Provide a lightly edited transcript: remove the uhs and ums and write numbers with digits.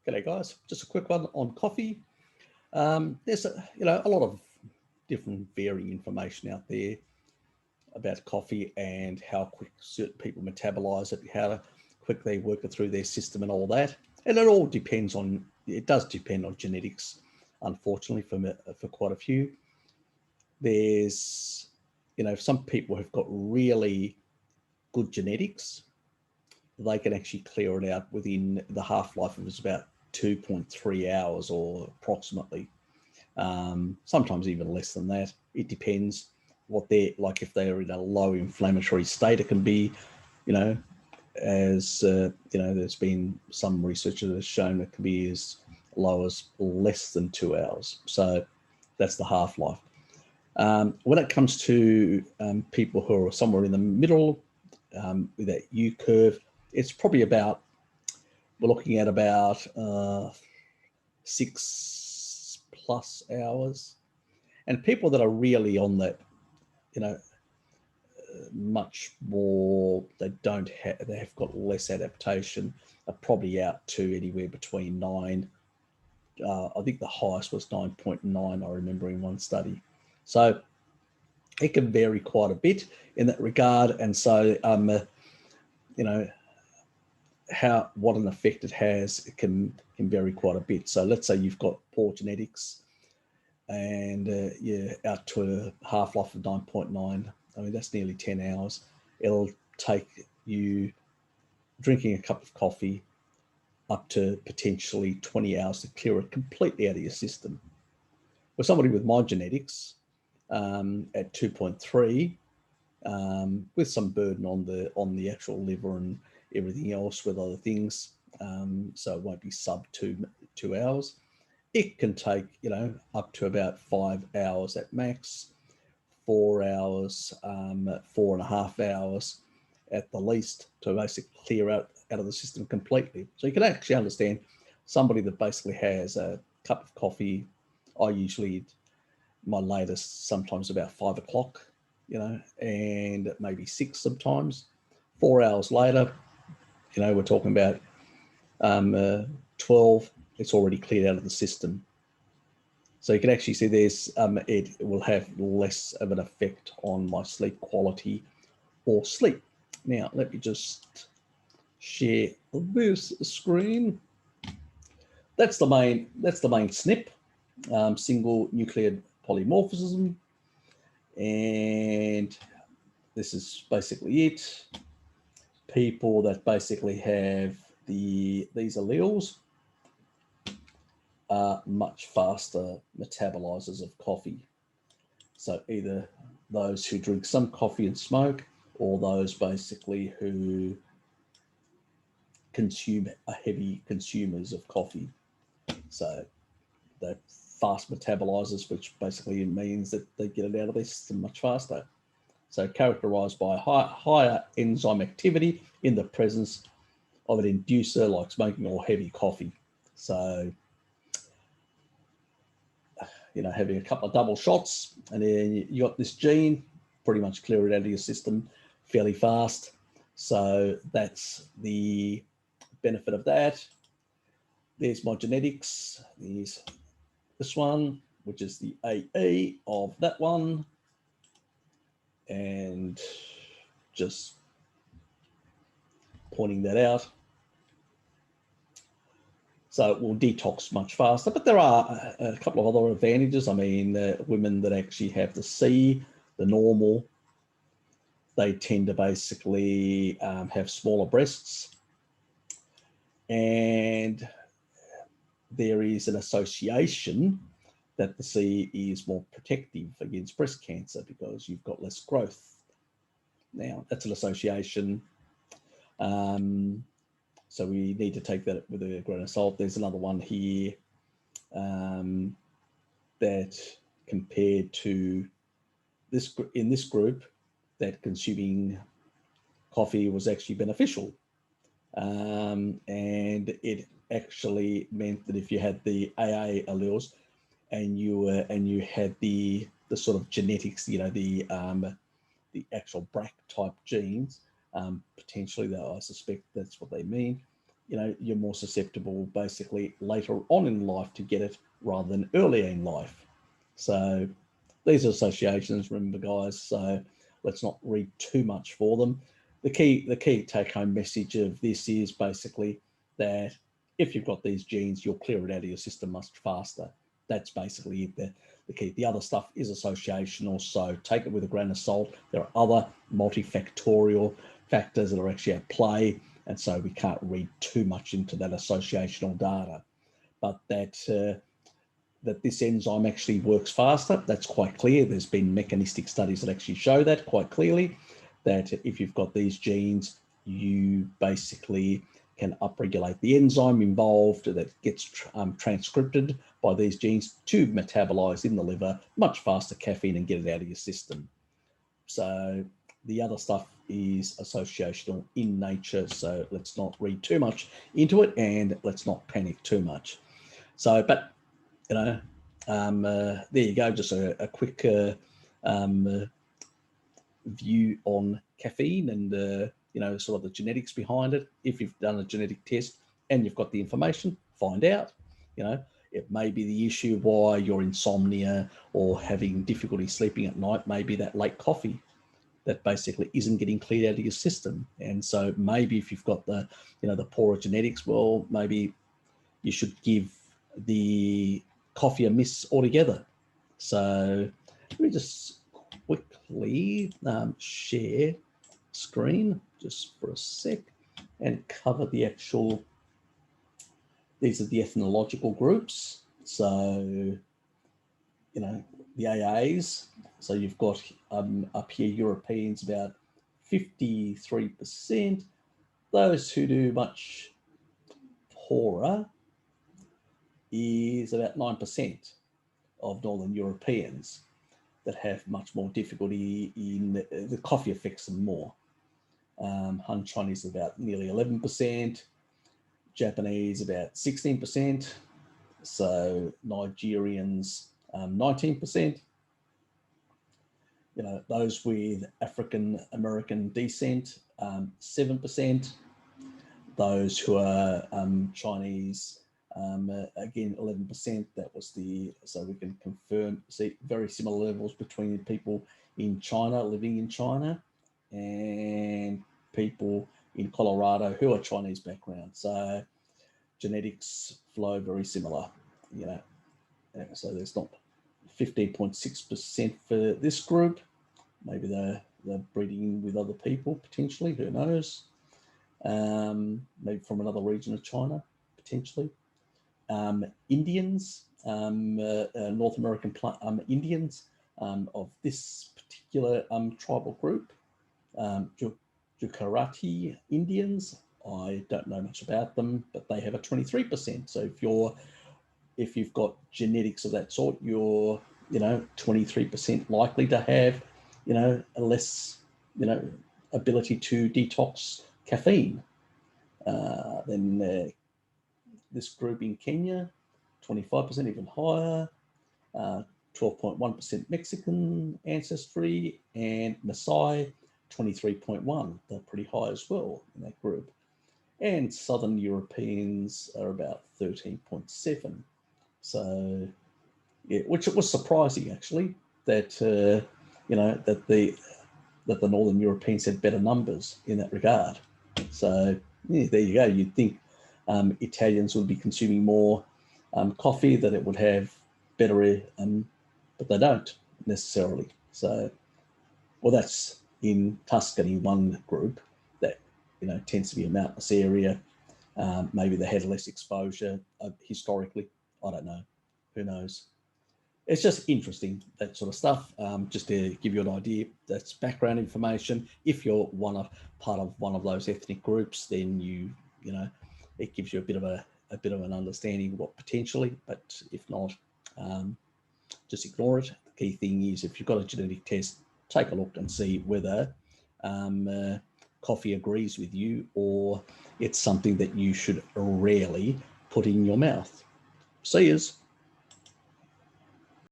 G'day guys, just a quick one on coffee. There's a lot of different varying information out there about coffee and how quick certain people metabolize it, how quick they work it through their system and all that. And it does depend on genetics, unfortunately, for quite a few. There's, some people have got really good genetics. They can actually clear it out within the half-life of about 2.3 hours or approximately. Sometimes even less than that. It depends what they're like. If they're in a low inflammatory state, it can be, there's been some research that has shown it can be as low as less than 2 hours. So that's the half-life. When it comes to people who are somewhere in the middle with that U curve, it's probably we're looking at about 6+ hours. And people that are really on that, much more, they have got less adaptation, are probably out to anywhere between 9. I think the highest was 9.9, I remember in one study. So it can vary quite a bit in that regard. And so, what an effect it has, it can vary quite a bit. So let's say you've got poor genetics and you're out to a half-life of 9.9. I mean, that's nearly 10 hours. It'll take you drinking a cup of coffee up to potentially 20 hours to clear it completely out of your system. For somebody with my genetics at 2.3, with some burden on the actual liver and everything else with other things, so it won't be sub 2 hours. It can take up to about 5 hours at max, 4 hours, 4.5 hours at the least to basically clear out of the system completely. So you can actually understand somebody that basically has a cup of coffee. I usually, my latest sometimes about 5 o'clock, and maybe 6 sometimes. 4 hours later, we're talking about 12. It's already cleared out of the system. So you can actually see it will have less of an effect on my sleep quality or sleep. Now, let me just share this screen. That's the main SNP, single nucleotide polymorphism. And this is basically it. People that basically have these alleles are much faster metabolizers of coffee. So either those who drink some coffee and smoke, or those basically who consume heavy consumers of coffee. So they're fast metabolizers, which basically means that they get it out of their system much faster. So characterized by higher enzyme activity in the presence of an inducer like smoking or heavy coffee. So, having a couple of double shots and then you got this gene, pretty much clear it out of your system fairly fast. So that's the benefit of that. There's my genetics. There's this one, which is the AE of that one. And just pointing that out. So it will detox much faster, but there are a couple of other advantages. I mean, women that actually have the C, the normal, they tend to basically have smaller breasts. And there is an association that the C is more protective against breast cancer because you've got less growth. Now, that's an association. So we need to take that with a grain of salt. There's another one here that compared to this in this group, that consuming coffee was actually beneficial. And it actually meant that if you had the AA alleles and you had the sort of genetics, the actual BRCA type genes, potentially, though I suspect that's what they mean. you're more susceptible basically later on in life to get it rather than earlier in life. So these are associations, remember, guys. So let's not read too much for them. The key take-home message of this is basically that if you've got these genes, you'll clear it out of your system much faster. That's basically the key. The other stuff is associational, so take it with a grain of salt. There are other multifactorial factors that are actually at play, and so we can't read too much into that associational data. But that this enzyme actually works faster, that's quite clear. There's been mechanistic studies that actually show that quite clearly, that if you've got these genes, you basically can upregulate the enzyme involved that gets transcripted by these genes to metabolize in the liver much faster caffeine and get it out of your system. So the other stuff is associational in nature, so let's not read too much into it and let's not panic too much. So, but there you go, just a quick view on caffeine and sort of the genetics behind it. If you've done a genetic test and you've got the information, find out. It may be the issue why your insomnia or having difficulty sleeping at night may be that late coffee that basically isn't getting cleared out of your system. And so maybe if you've got the poorer genetics, well, maybe you should give the coffee a miss altogether. So let me just quickly share screen just for a sec and cover the actual, these are the ethnological groups. So, the AAs. So you've got up here Europeans about 53%. Those who do much poorer is about 9% of Northern Europeans that have much more difficulty in the coffee affects them more. Han Chinese is about nearly 11%, Japanese about 16%, so Nigerians 19%. Those with African American descent 7%. Those who are Chinese again 11%. That was so we can see very similar levels between people in China living in China and people in Colorado who are Chinese background. So genetics flow very similar, so there's not 15.6% for this group. Maybe they're breeding with other people potentially, who knows? Maybe from another region of China potentially. Indians, North American Indians of this particular tribal group, Gujarati Indians. I don't know much about them, but they have a 23%. So if you've got genetics of that sort, you're 23% likely to have a less ability to detox caffeine. Then this group in Kenya, 25%, even higher. 12.1% Mexican ancestry, and Maasai 23.1. They're pretty high as well in that group. And Southern Europeans are about 13.7. So, yeah, which it was surprising actually that that the Northern Europeans had better numbers in that regard. So yeah, there you go. You'd think Italians would be consuming more coffee, that it would have better, but they don't necessarily. So, well, that's in Tuscany, one group that tends to be a mountainous area. Maybe they had less exposure historically. I don't know. Who knows? It's just interesting, that sort of stuff. Just to give you an idea, that's background information. If you're part of one of those ethnic groups, then it gives you a bit of an understanding of what potentially. But if not, just ignore it. The key thing is, if you've got a genetic test, take a look and see whether coffee agrees with you, or it's something that you should rarely put in your mouth. See yous.